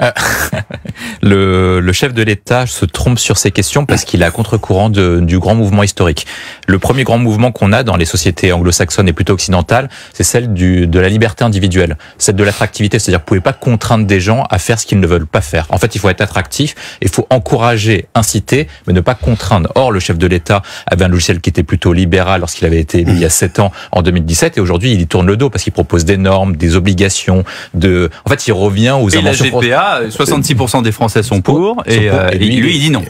Euh, le chef de l'État se trompe sur ces questions parce qu'il est à contre-courant du grand mouvement historique. Le premier grand mouvement qu'on a dans les sociétés anglo-saxonnes et plutôt occidentales, c'est celle de la liberté individuelle, celle de l'attractivité. C'est-à-dire que vous pouvez pas contraindre des gens à faire ce qu'ils ne veulent pas faire. En fait, il faut être attractif, il faut encourager, inciter, mais ne pas contraindre. Or, le chef de l'État avait un logiciel qui était plutôt libéral lorsqu'il avait été élu il y a 7 ans, en 2017, et aujourd'hui, il y tourne le dos parce qu'il propose des normes, des obligations, en fait, il revient aux inventions. Et la GPA, 66% des Français sont pour, et lui, il dit non.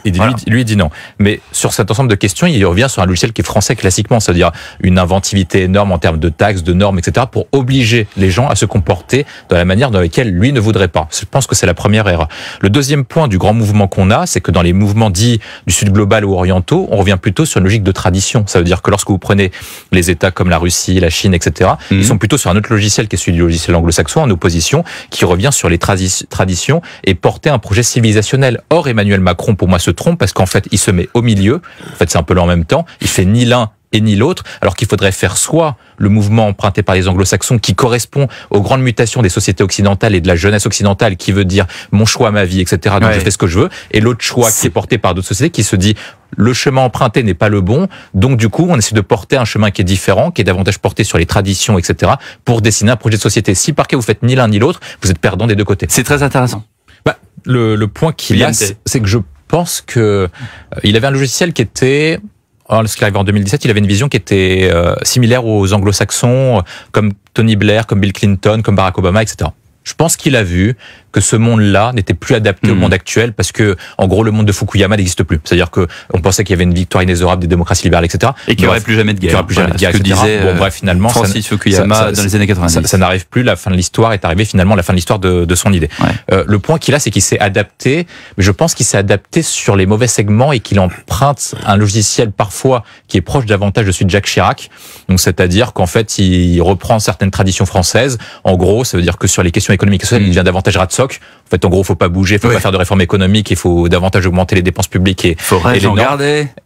Lui, il dit non. Mais sur cet ensemble de questions, il revient sur un logiciel qui est français classiquement, c'est-à-dire une inventivité énorme en termes de taxes, de normes, etc., pour obliger les gens à se comporter de la manière dans laquelle lui ne voudrait pas. Je pense que c'est la première erreur. Le deuxième point du grand mouvement qu'on a, c'est que dans les mouvements dits du Sud global ou orientaux, on revient plutôt sur une logique de tradition. Ça veut dire que lorsque vous prenez les États comme la Russie, la Chine, etc., ils sont plutôt sur un autre logiciel qui est celui du logiciel anglo-saxon, en opposition, qui revient sur les traditions et porter un projet civilisationnel. Or, Emmanuel Macron, pour moi, se trompe parce qu'en fait, il se met au milieu. En fait, c'est un peu là en même temps. Il fait ni l'un et ni l'autre, alors qu'il faudrait faire soit le mouvement emprunté par les anglo-saxons qui correspond aux grandes mutations des sociétés occidentales et de la jeunesse occidentale qui veut dire mon choix, ma vie, etc. Donc je fais ce que je veux. Et l'autre choix qui est porté par d'autres sociétés qui se dit le chemin emprunté n'est pas le bon. Donc du coup, on essaie de porter un chemin qui est différent, qui est davantage porté sur les traditions, etc. pour dessiner un projet de société. Si par cas vous faites ni l'un ni l'autre, vous êtes perdant des deux côtés. C'est très intéressant. Le point qu'il a, c'est que je pense que il avait un logiciel qui était, lorsqu'il arrive en 2017, il avait une vision qui était similaire aux anglo-saxons, comme Tony Blair, comme Bill Clinton, comme Barack Obama, etc. Je pense qu'il a vu que ce monde-là n'était plus adapté au monde actuel parce que, en gros, le monde de Fukuyama n'existe plus. C'est-à-dire que on pensait qu'il y avait une victoire inexorable des démocraties libérales, etc. Et qu'il n'y aurait plus jamais de guerre. Qu'il n'y aurait plus jamais de guerre, etc. Bon, bref, finalement, Francis Fukuyama dans les années 90. Ça n'arrive plus. La fin de l'histoire est arrivée finalement la fin de l'histoire de son idée. Ouais. Le point qu'il a, c'est qu'il s'est adapté, mais je pense qu'il s'est adapté sur les mauvais segments et qu'il emprunte un logiciel parfois qui est proche davantage de celui de Jacques Chirac. Donc, c'est-à-dire qu'en fait, il reprend certaines traditions françaises. En gros, ça veut dire que sur les questions économiques et sociales, il devient davantage Ratsoc. En fait, en gros, faut pas bouger, faut pas faire de réformes économiques, il faut davantage augmenter les dépenses publiques et les normes.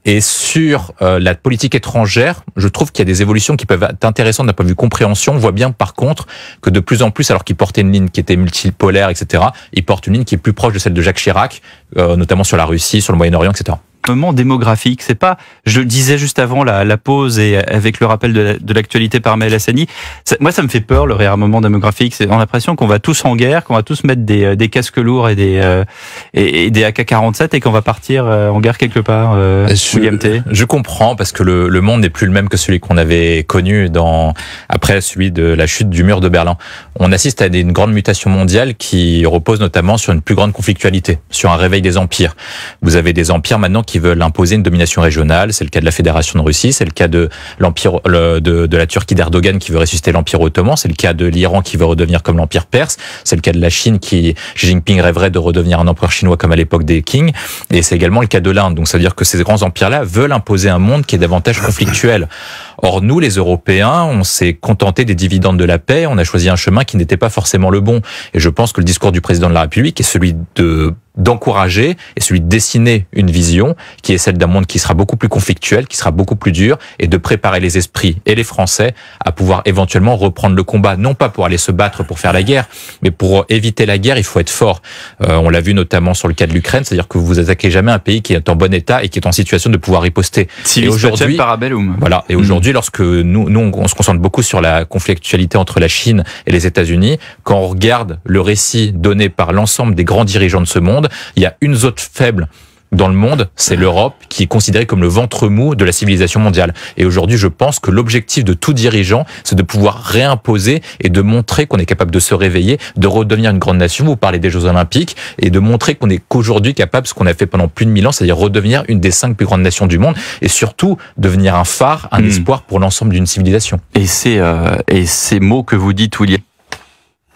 Et sur la politique étrangère, je trouve qu'il y a des évolutions qui peuvent être intéressantes d'un point de vue compréhension. On voit bien, par contre, que de plus en plus, alors qu'il portait une ligne qui était multipolaire, etc., il porte une ligne qui est plus proche de celle de Jacques Chirac, notamment sur la Russie, sur le Moyen-Orient, etc. Moment démographique, c'est pas, je le disais juste avant la pause et avec le rappel de l'actualité par Maël Hassani, moi ça me fait peur le réarmement démographique. On a l'impression qu'on va tous en guerre, qu'on va tous mettre des casques lourds et des AK-47 et qu'on va partir en guerre quelque part. William T. Je comprends parce que le monde n'est plus le même que celui qu'on avait connu après celui de la chute du mur de Berlin. On assiste à une grande mutation mondiale qui repose notamment sur une plus grande conflictualité, sur un réveil des empires. Vous avez des empires maintenant qui veulent imposer une domination régionale. C'est le cas de la Fédération de Russie, c'est le cas de l'empire de la Turquie d'Erdogan qui veut ressusciter l'empire ottoman, c'est le cas de l'Iran qui veut redevenir comme l'empire perse, c'est le cas de la Chine Xi Jinping rêverait de redevenir un empereur chinois comme à l'époque des Qing, et c'est également le cas de l'Inde. Donc ça veut dire que ces grands empires-là veulent imposer un monde qui est davantage conflictuel. Or nous, les Européens, on s'est contenté des dividendes de la paix, on a choisi un chemin qui n'était pas forcément le bon. Et je pense que le discours du président de la République est celui d'encourager et celui de dessiner une vision qui est celle d'un monde qui sera beaucoup plus conflictuel, qui sera beaucoup plus dur, et de préparer les esprits et les Français à pouvoir éventuellement reprendre le combat, non pas pour aller se battre pour faire la guerre, mais pour éviter la guerre, il faut être fort. On l'a vu notamment sur le cas de l'Ukraine, c'est-à-dire que vous attaquez jamais un pays qui est en bon état et qui est en situation de pouvoir riposter. Et aujourd'hui, voilà. Et aujourd'hui, lorsque nous on se concentre beaucoup sur la conflictualité entre la Chine et les États-Unis, quand on regarde le récit donné par l'ensemble des grands dirigeants de ce monde, il y a une zone faible dans le monde, c'est l'Europe, qui est considérée comme le ventre mou de la civilisation mondiale. Et aujourd'hui, je pense que l'objectif de tout dirigeant, c'est de pouvoir réimposer et de montrer qu'on est capable de se réveiller, de redevenir une grande nation. Vous parlez des Jeux Olympiques, et de montrer qu'on est qu'aujourd'hui capable, ce qu'on a fait pendant plus de 1000 ans, c'est-à-dire redevenir une des 5 plus grandes nations du monde, et surtout devenir un phare, un espoir pour l'ensemble d'une civilisation. Et ces mots que vous dites, William,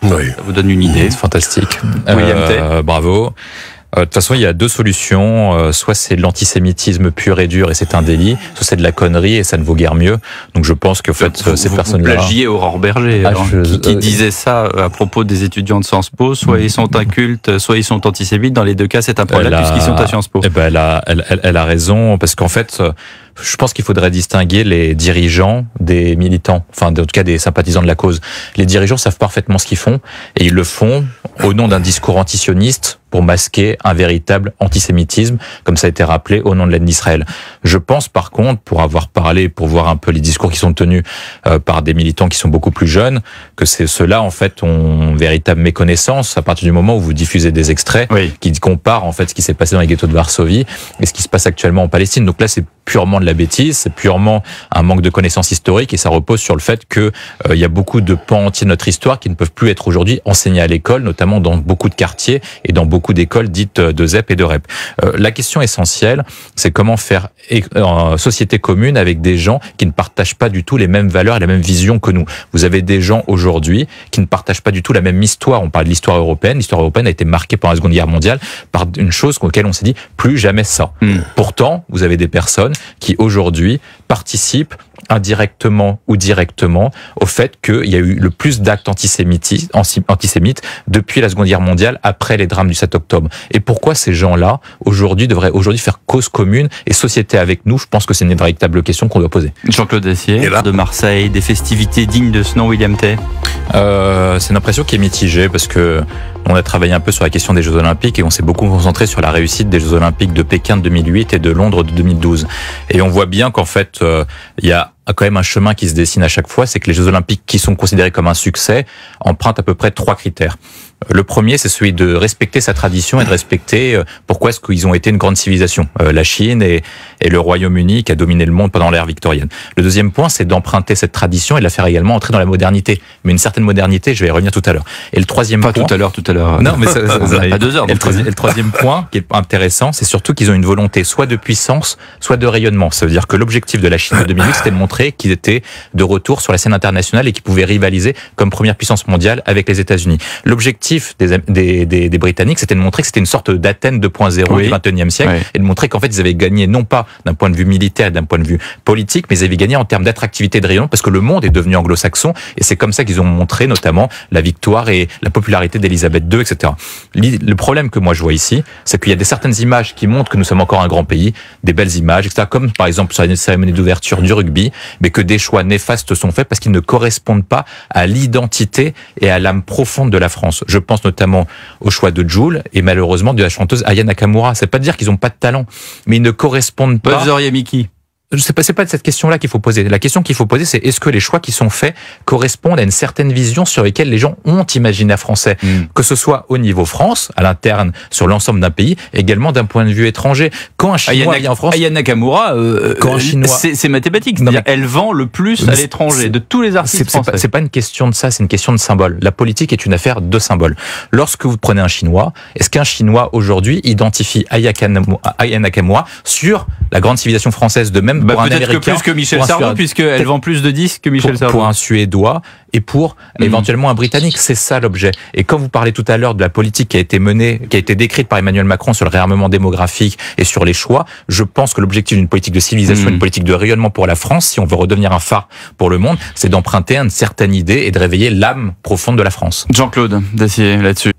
oui, ça vous donne une idée. C'est fantastique. William T. Bravo. De toute façon, il y a deux solutions. Soit c'est de l'antisémitisme pur et dur et c'est un délit, soit c'est de la connerie et ça ne vaut guère mieux. Donc je pense que ces personnes-là... Vous plagiez Aurore Berger, qui disait ça à propos des étudiants de Sciences Po. Soit ils sont incultes, soit ils sont antisémites. Dans les deux cas, c'est un problème puisqu'ils sont à Sciences Po. Eh ben, elle a raison, parce qu'en fait... Je pense qu'il faudrait distinguer les dirigeants des militants, enfin en tout cas des sympathisants de la cause. Les dirigeants savent parfaitement ce qu'ils font et ils le font au nom d'un discours antisioniste pour masquer un véritable antisémitisme, comme ça a été rappelé au nom de l'aide d'Israël. Je pense par contre, pour avoir parlé, pour voir un peu les discours qui sont tenus par des militants qui sont beaucoup plus jeunes, que ceux-là en fait ont une véritable méconnaissance à partir du moment où vous diffusez des extraits qui comparent en fait ce qui s'est passé dans les ghettos de Varsovie et ce qui se passe actuellement en Palestine. Donc là, c'est purement de la bêtise, c'est purement un manque de connaissances historiques et ça repose sur le fait que il y a beaucoup de pans entiers de notre histoire qui ne peuvent plus être aujourd'hui enseignés à l'école, notamment dans beaucoup de quartiers et dans beaucoup d'écoles dites de ZEP et de REP. La question essentielle, c'est comment faire société commune avec des gens qui ne partagent pas du tout les mêmes valeurs et la même vision que nous. Vous avez des gens aujourd'hui qui ne partagent pas du tout la même histoire. On parle de l'histoire européenne. L'histoire européenne a été marquée pendant la Seconde Guerre mondiale par une chose auquel on s'est dit plus jamais ça. Pourtant, vous avez des personnes qui aujourd'hui participent indirectement ou directement au fait qu'il y a eu le plus d'actes antisémites depuis la Seconde Guerre mondiale, après les drames du 7 octobre. Et pourquoi ces gens-là, devraient faire cause commune et société avec nous? Je pense que c'est une véritable question qu'on doit poser. Jean-Claude Dacier, de Marseille, des festivités dignes de ce nom, William Tay? C'est une impression qui est mitigée parce que on a travaillé un peu sur la question des Jeux Olympiques et on s'est beaucoup concentré sur la réussite des Jeux Olympiques de Pékin de 2008 et de Londres de 2012. Et on voit bien qu'en fait, il y a quand même un chemin qui se dessine à chaque fois, c'est que les Jeux Olympiques qui sont considérés comme un succès empruntent à peu près 3 critères. Le premier, c'est celui de respecter sa tradition et de respecter pourquoi est-ce qu'ils ont été une grande civilisation, la Chine et le Royaume-Uni qui a dominé le monde pendant l'ère victorienne. Le deuxième point, c'est d'emprunter cette tradition et de la faire également entrer dans la modernité, mais une certaine modernité, je vais y revenir tout à l'heure. Et le troisième point... tout à l'heure. Non, mais ça à 2 heures. Et le troisième point qui est intéressant, c'est surtout qu'ils ont une volonté soit de puissance, soit de rayonnement. Ça veut dire que l'objectif de la Chine de 2008, c'était de montrer qu'ils étaient de retour sur la scène internationale et qu'ils pouvaient rivaliser comme première puissance mondiale avec les États-Unis. L'objectif des Britanniques, c'était de montrer que c'était une sorte d'Athènes 2.0 du 21e siècle et de montrer qu'en fait, ils avaient gagné non pas d'un point de vue militaire et d'un point de vue politique, mais ils avaient gagné en termes d'attractivité et de rayonnement parce que le monde est devenu anglo-saxon et c'est comme ça qu'ils ont montré notamment la victoire et la popularité d'Elisabeth II, etc. Le problème que moi je vois ici, c'est qu'il y a certaines images qui montrent que nous sommes encore un grand pays, des belles images, etc. Comme par exemple sur la cérémonie d'ouverture du rugby, mais que des choix néfastes sont faits parce qu'ils ne correspondent pas à l'identité et à l'âme profonde de la France. Je pense notamment au choix de Jul et malheureusement de la chanteuse Aya Nakamura. C'est pas de dire qu'ils ont pas de talent, mais ils ne correspondent pas. Buzzer Miki. C'est pas de cette question-là qu'il faut poser. La question qu'il faut poser, c'est est-ce que les choix qui sont faits correspondent à une certaine vision sur laquelle les gens ont imaginaire français, que ce soit au niveau France, à l'interne, sur l'ensemble d'un pays, également d'un point de vue étranger. Quand un Chinois vient en France, Aya Nakamura, c'est mathématique. C'est-à-dire, elle vend le plus à l'étranger de tous les artistes français. C'est pas une question de ça, c'est une question de symbole. La politique est une affaire de symbole. Lorsque vous prenez un Chinois, est-ce qu'un Chinois aujourd'hui identifie Aya Nakamura sur la grande civilisation française de même? Pour un Américain, que plus que Michel Sardou, puisqu'elle vend plus de disques que Michel Sardou. Pour un Suédois et pour éventuellement un Britannique, c'est ça l'objet. Et quand vous parlez tout à l'heure de la politique qui a été menée, qui a été décrite par Emmanuel Macron sur le réarmement démographique et sur les choix, je pense que l'objectif d'une politique de civilisation, une politique de rayonnement pour la France, si on veut redevenir un phare pour le monde, c'est d'emprunter une certaine idée et de réveiller l'âme profonde de la France. Jean-Claude Dacier, là-dessus.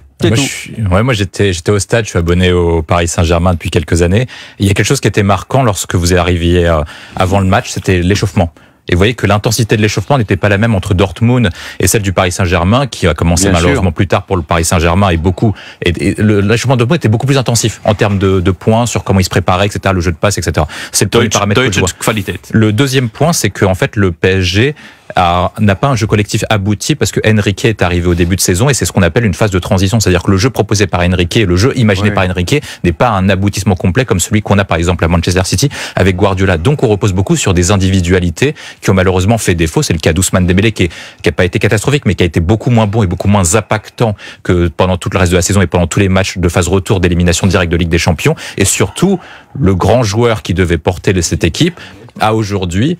Moi, j'étais au stade, je suis abonné au Paris Saint-Germain depuis quelques années. Il y a quelque chose qui était marquant lorsque vous arriviez avant le match, c'était l'échauffement. Et vous voyez que l'intensité de l'échauffement n'était pas la même entre Dortmund et celle du Paris Saint-Germain, qui a commencé malheureusement plus tard pour le Paris Saint-Germain et l'échauffement de Dortmund était beaucoup plus intensif en termes de points sur comment il se préparait, etc., le jeu de passe, etc. C'est le premier paramètre que je vois. Le deuxième point, c'est que en fait le PSG n'a pas un jeu collectif abouti parce que Enrique est arrivé au début de saison et c'est ce qu'on appelle une phase de transition, c'est-à-dire que le jeu proposé par Enrique et le jeu imaginé par Enrique n'est pas un aboutissement complet comme celui qu'on a par exemple à Manchester City avec Guardiola. Donc on repose beaucoup sur des individualités qui ont malheureusement fait défaut. C'est le cas d'Ousmane Dembélé qui a pas été catastrophique mais qui a été beaucoup moins bon et beaucoup moins impactant que pendant tout le reste de la saison et pendant tous les matchs de phase retour d'élimination directe de Ligue des Champions. Et surtout, le grand joueur qui devait porter cette équipe a aujourd'hui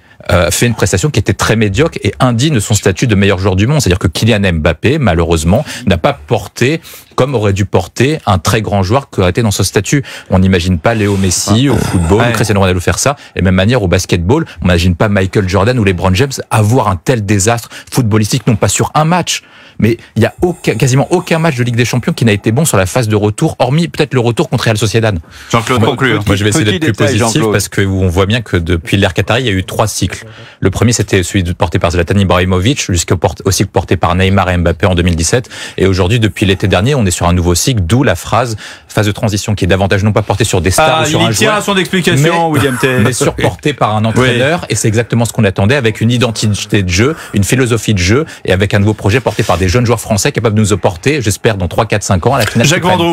fait une prestation qui était très médiocre et indigne de son statut de meilleur joueur du monde. C'est-à-dire que Kylian Mbappé, malheureusement, n'a pas porté comme aurait dû porter un très grand joueur qui aurait été dans ce statut. On n'imagine pas Léo Messi au football, Cristiano Ronaldo faire ça, et même manière au basketball, on n'imagine pas Michael Jordan ou LeBron James avoir un tel désastre footballistique, non pas sur un match, mais il y a quasiment aucun match de Ligue des Champions qui n'a été bon sur la phase de retour, hormis peut-être le retour contre Real Sociedad. Jean-Claude, conclure. Moi, je vais essayer d'être plus positif parce que on voit bien que depuis l'ère Qatari, il y a eu 3 cycles. Le premier, c'était celui porté par Zlatan Ibrahimovic, jusqu'au cycle porté par Neymar et Mbappé en 2017. Et aujourd'hui, depuis l'été dernier, on est sur un nouveau cycle, d'où la phase de transition qui est davantage non pas portée sur des stars ou sur un joueur. Il tient à son explication, William T. Mais surportée par un entraîneur. Oui. Et c'est exactement ce qu'on attendait, avec une identité de jeu, une philosophie de jeu, et avec un nouveau projet porté par des jeunes joueurs français capables de nous apporter, j'espère, dans 3, 4, 5 ans à la finale. Jacques Vendroux.